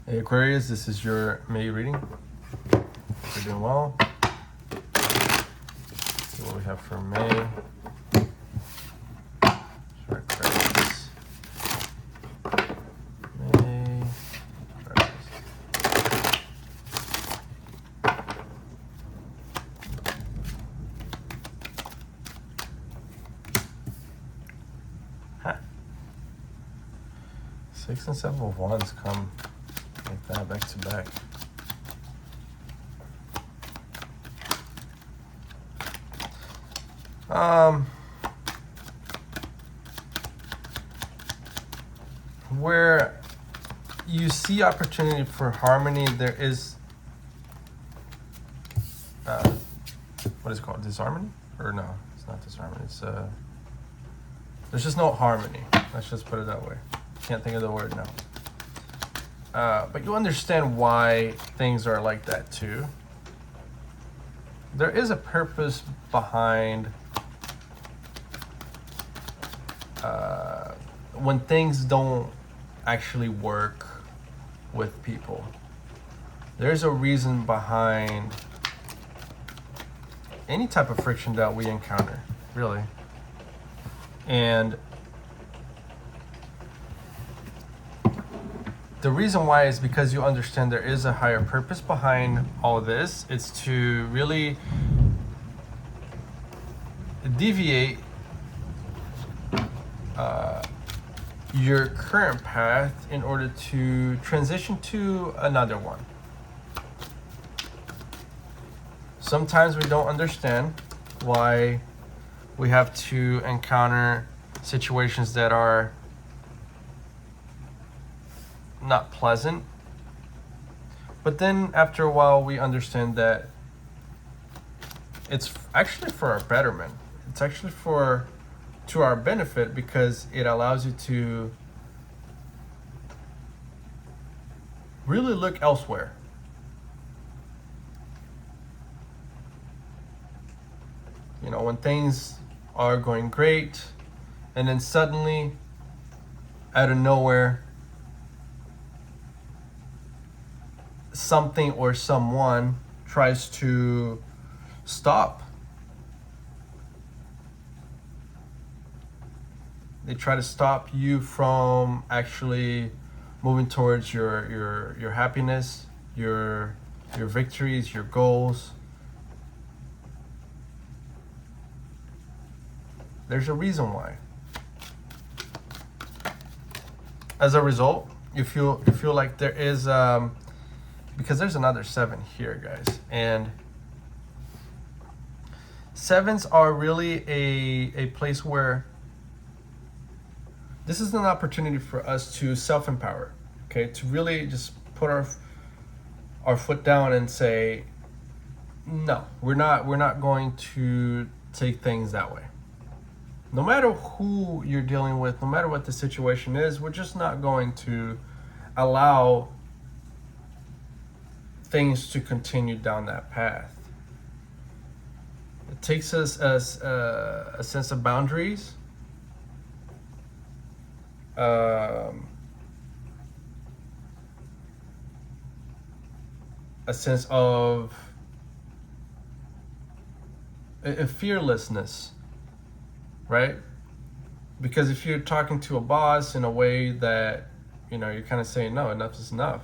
Hey Aquarius, this is your May reading. Hope you're doing well. Let's see what we have for May. For Aquarius. May. Aquarius. Huh. 6 and 7 of Wands come like that, back to back. Where you see opportunity for harmony, there is what is it called? Disharmony? Or no, it's not disharmony. It's there's just no harmony. Let's just put it that way. Can't think of the word now. But you understand why things are like that too. There is a purpose behind when things don't actually work with people. There's a reason behind any type of friction that we encounter, really. And the reason why is because you understand there is a higher purpose behind all of this. It's to really deviate your current path in order to transition to another one. Sometimes we don't understand why we have to encounter situations that are not pleasant, but then after a while we understand that it's actually for our betterment. It's actually to our benefit, because it allows you to really look elsewhere. You know, when things are going great and then suddenly out of nowhere something or someone tries to stop. They try to stop you from actually moving towards your happiness, your victories, your goals. There's a reason why. As a result, you feel like there is because there's another 7 here, guys, and 7s are really a place where this is an opportunity for us to self-empower, okay? To really just put our foot down and say, no, we're not going to take things that way. No matter who you're dealing with, no matter what the situation is, we're just not going to allow things to continue down that path. It takes us as a sense of boundaries, a sense of a fearlessness, right? Because if you're talking to a boss in a way that, you know, you're kind of saying, no, enough is enough,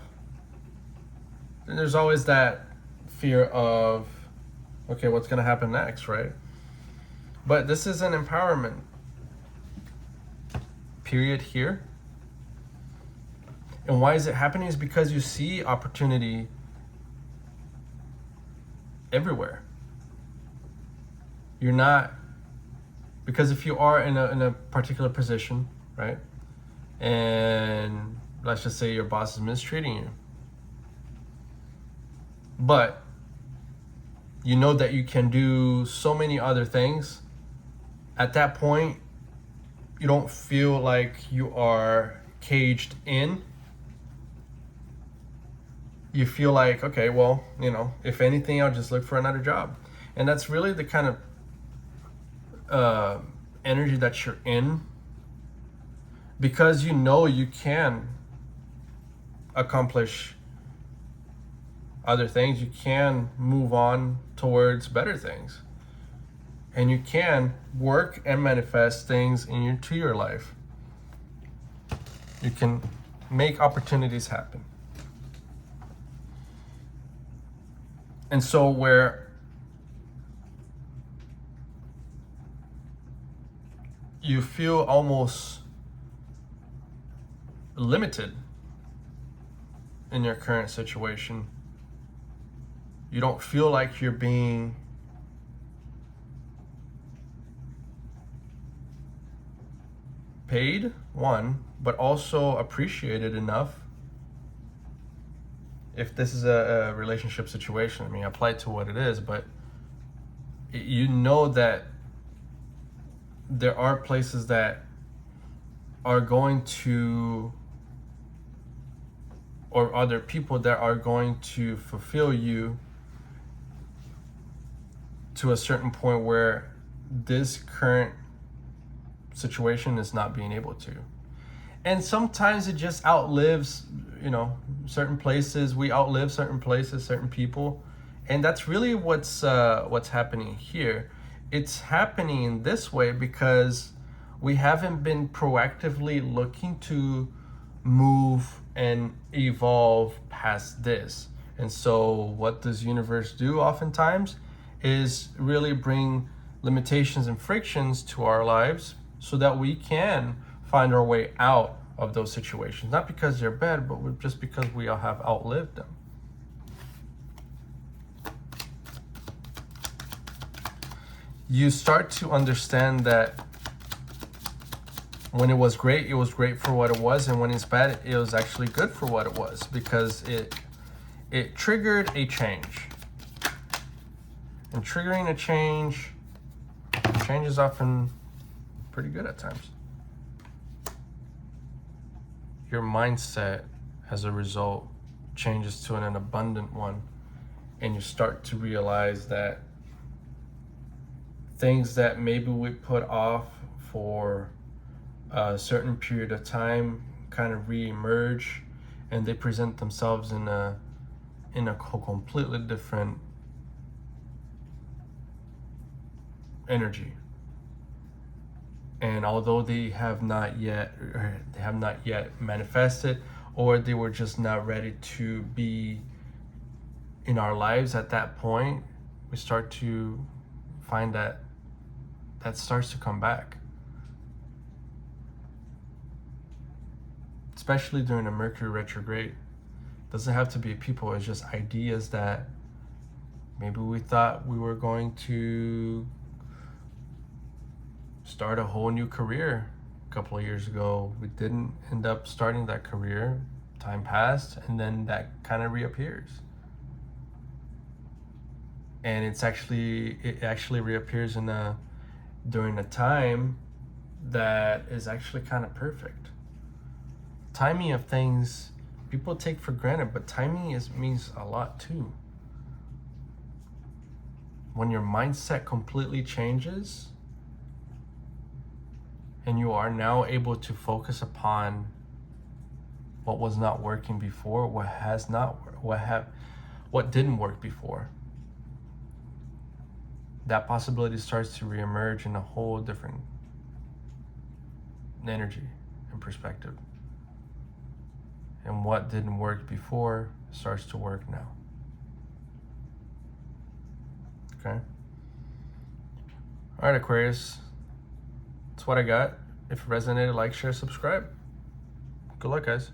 then there's always that fear of, okay, what's going to happen next, right? But this is an empowerment period here. And why is it happening? Is because you see opportunity everywhere. You're not, because if you are in a particular position, right, and let's just say your boss is mistreating you, but you know that you can do so many other things, at that point you don't feel like you are caged in. You feel like, okay, well, you know, if anything, I'll just look for another job. And that's really the kind of energy that you're in, because you know you can accomplish other things. You can move on towards better things. And you can work and manifest things into your life. You can make opportunities happen. And so where you feel almost limited in your current situation, you don't feel like you're being paid, one, but also appreciated enough. If this is a relationship situation, I mean, apply it to what it is, but you know that there are places that are going to, or other people that are going to fulfill you to a certain point where this current situation is not being able to. And sometimes it just outlives, certain places. We outlive certain places, certain people. And that's really what's happening here. It's happening in this way because we haven't been proactively looking to move and evolve past this. And so what does universe do oftentimes is really bring limitations and frictions to our lives so that we can find our way out of those situations. Not because they're bad, but just because we all have outlived them. You start to understand that when it was great for what it was, and when it's bad, it was actually good for what it was, because it triggered a change. And triggering a change is often pretty good at times. Your mindset, as a result, changes to an abundant one, and you start to realize that things that maybe we put off for a certain period of time kind of re-emerge, and they present themselves in a completely different energy. And although they have not yet manifested, or they were just not ready to be in our lives at that point, we start to find that starts to come back. Especially during a Mercury retrograde. It doesn't have to be people, it's just ideas that maybe we thought we were going to start a whole new career a couple of years ago. We didn't end up starting that career. Time passed, and then that kind of reappears. And it actually reappears during a time that is actually kind of perfect. Timing of things people take for granted, but timing means a lot too. When your mindset completely changes, and you are now able to focus upon what was not working before, what didn't work before, that possibility starts to reemerge in a whole different energy and perspective. And what didn't work before starts to work now. Okay? All right, Aquarius. That's what I got. If it resonated, like, share, subscribe. Good luck, guys.